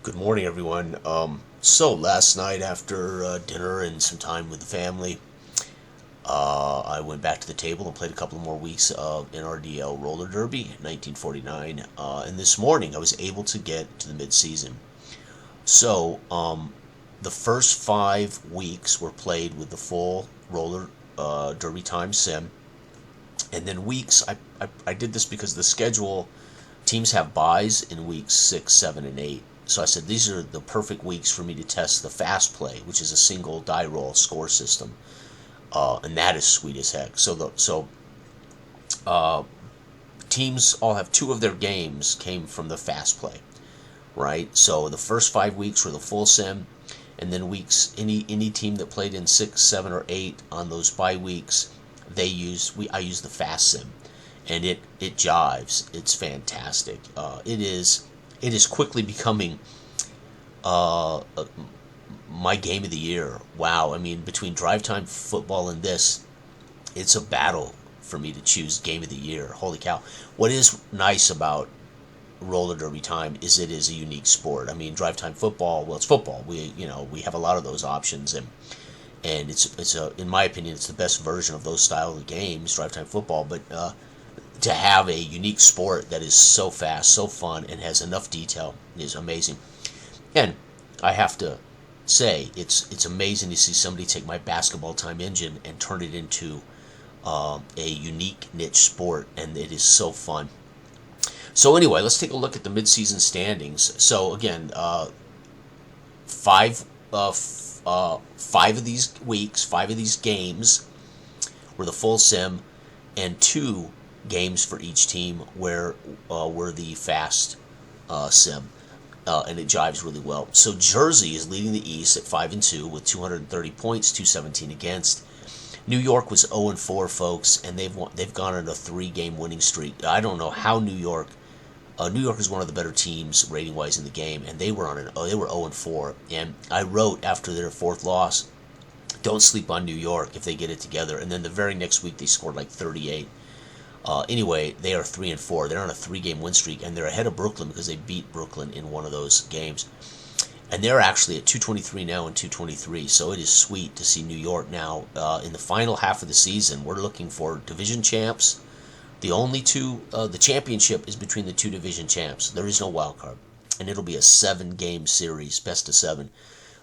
Good morning, everyone. So last night after dinner and some time with the family, I went back to the table and played a couple more weeks of Nrdl roller derby, 1949. And this morning I was able to get to the mid-season. So the first 5 weeks were played with the full roller derby time sim, and then weeks I did this because the schedule teams have buys in weeks 6, 7, and 8. So I said these are the perfect weeks for me to test the fast play, which is a single die roll score system, and that is sweet as heck. Uh, teams all have two of their games came from the fast play, right? So the first 5 weeks were the full sim, and then weeks any team that played in 6, 7, or 8 on those bye weeks, I use the fast sim, and it jives. It's fantastic. It is quickly becoming uh, my game of the year. Wow, I mean, between drive time football and this, it's a battle for me to choose game of the year. Holy cow! What is nice about roller derby time is it is a unique sport. I mean, drive time football. Well, it's football. We have a lot of those options, and it's a in my opinion it's the best version of those style of games, drive time football. But to have a unique sport that is so fast, so fun, and has enough detail is amazing. And I have to say, it's amazing to see somebody take my basketball time engine and turn it into a unique niche sport, and it is so fun. So anyway, let's take a look at the midseason standings. So again, five uh, 5 of these weeks, 5 of these games were the full sim, and 2 games for each team were the fast sim. And it jives really well. So Jersey is leading the East at 5-2 with 230 points, 217 against. New York was 0-4, folks, and they've gone on a 3-game winning streak. I don't know how New York. New York is one of the better teams rating wise in the game, and they were 0-4. And I wrote after their 4th loss, don't sleep on New York if they get it together. And then the very next week they scored like 38. Anyway, they are 3-4. They're on a 3-game win streak, and they're ahead of Brooklyn because they beat Brooklyn in one of those games. And they're actually at 223 now and 223. So it is sweet to see New York now in the final half of the season. We're looking for division champs. The championship is between the 2 division champs. There is no wild card, and it'll be a 7-game series, best of 7.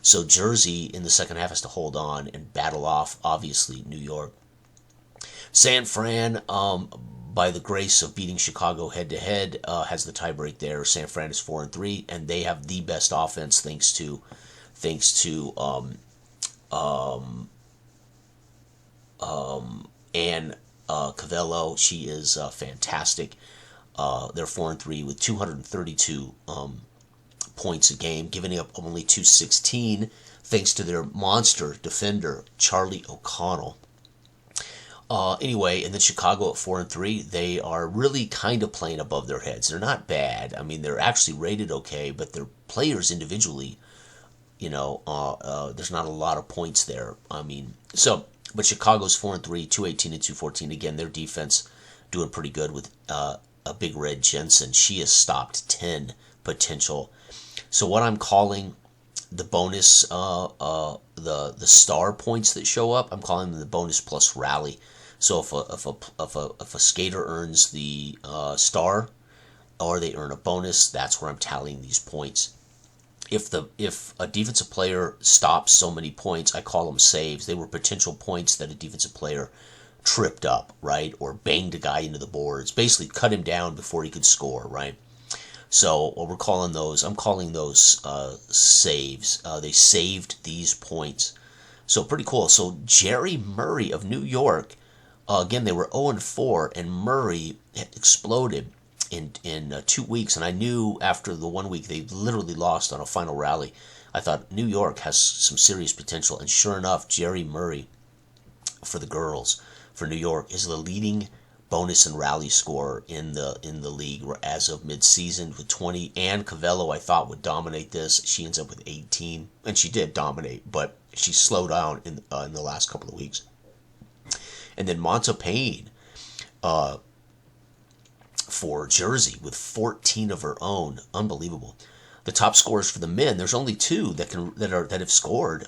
So Jersey in the second half has to hold on and battle off, obviously, New York. San Fran, by the grace of beating Chicago head-to-head, has the tiebreak there. San Fran is 4-3, and they have the best offense thanks to Ann Cavello. She is fantastic. They're 4-3 with 232 points a game, giving up only 216 thanks to their monster defender Charlie O'Connell. Anyway, and then Chicago at 4-3, they are really kind of playing above their heads. They're not bad. I mean, they're actually rated okay, but their players individually, there's not a lot of points there. I mean, but Chicago's 4-3, 218 and 214. Again, their defense doing pretty good with a Big Red Jensen. She has stopped 10 potential. So what I'm calling the bonus, the star points that show up, I'm calling them the bonus plus rally. So if a skater earns the star, or they earn a bonus, that's where I'm tallying these points. If a defensive player stops so many points, I call them saves. They were potential points that a defensive player tripped up, right, or banged a guy into the boards, basically cut him down before he could score, right. So what I'm calling those saves. They saved these points. So pretty cool. So Jerry Murray of New York, again, they were 0-4, and Murray exploded in 2 weeks. And I knew after the 1 week they literally lost on a final rally. I thought New York has some serious potential. And sure enough, Jerry Murray for the girls for New York is the leading bonus and rally scorer in the league as of midseason with 20. Ann Cavello, I thought, would dominate this. She ends up with 18, and she did dominate, but she slowed down in the last couple of weeks. And then Montepane for Jersey with 14 of her own. Unbelievable. The top scorers for the men, there's only two that have scored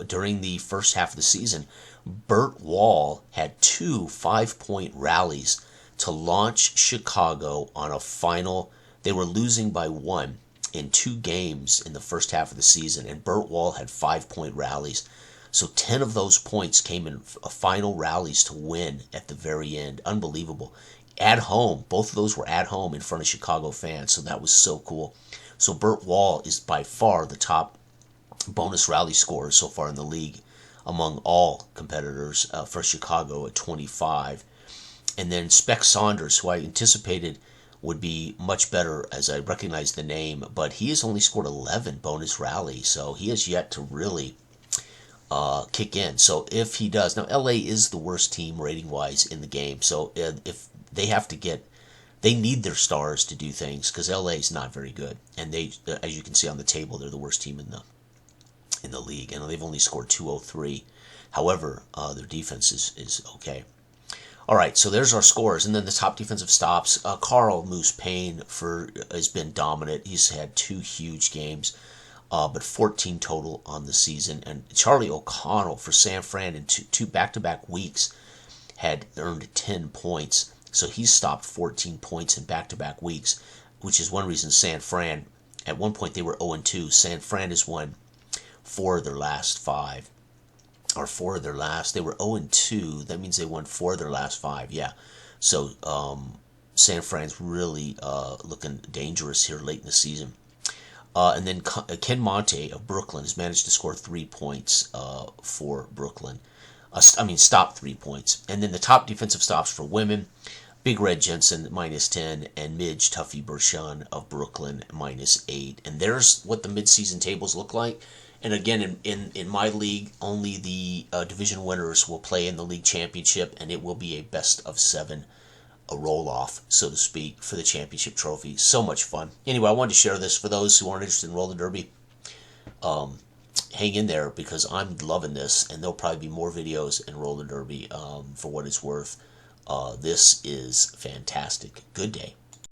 during the first half of the season. Burt Wall had two 5-point rallies to launch Chicago on a final. They were losing by one in 2 games in the first half of the season, and Burt Wall had 5-point rallies. So 10 of those points came in final rallies to win at the very end. Unbelievable. At home, both of those were at home in front of Chicago fans, so that was so cool. So Burt Wall is by far the top bonus rally scorer so far in the league among all competitors for Chicago at 25. And then Spec Saunders, who I anticipated would be much better as I recognize the name, but he has only scored 11 bonus rallies, so he has yet to really kick in. So if he does, now LA is the worst team rating-wise in the game, so if they have to get, they need their stars to do things because LA is not very good, and they, as you can see on the table, they're the worst team in the league, and they've only scored 203. However, their defense is okay. All right, so there's our scores, and then the top defensive stops. Carl Moose Payne has been dominant. He's had 2 huge games, but 14 total on the season. And Charlie O'Connell for San Fran in two back-to-back weeks had earned 10 points. So he's stopped 14 points in back-to-back weeks, which is one reason San Fran, at one point they were 0-2. San Fran has won 4 of their last 5. Or 4 of their last, they were 0-2. That means they won 4 of their last 5. Yeah. So San Fran's really looking dangerous here late in the season. And then Ken Monte of Brooklyn has managed to score 3 points for Brooklyn. Stop 3 points. And then the top defensive stops for women, Big Red Jensen, -10, and Midge Tuffy Bershon of Brooklyn, -8. And there's what the midseason tables look like. And again, in my league, only the division winners will play in the league championship, and it will be a best-of-7 roll-off, so to speak, for the championship trophy. So much fun. Anyway, I wanted to share this for those who aren't interested in roller derby. Hang in there because I'm loving this, and there'll probably be more videos in roller derby for what it's worth. This is fantastic. Good day.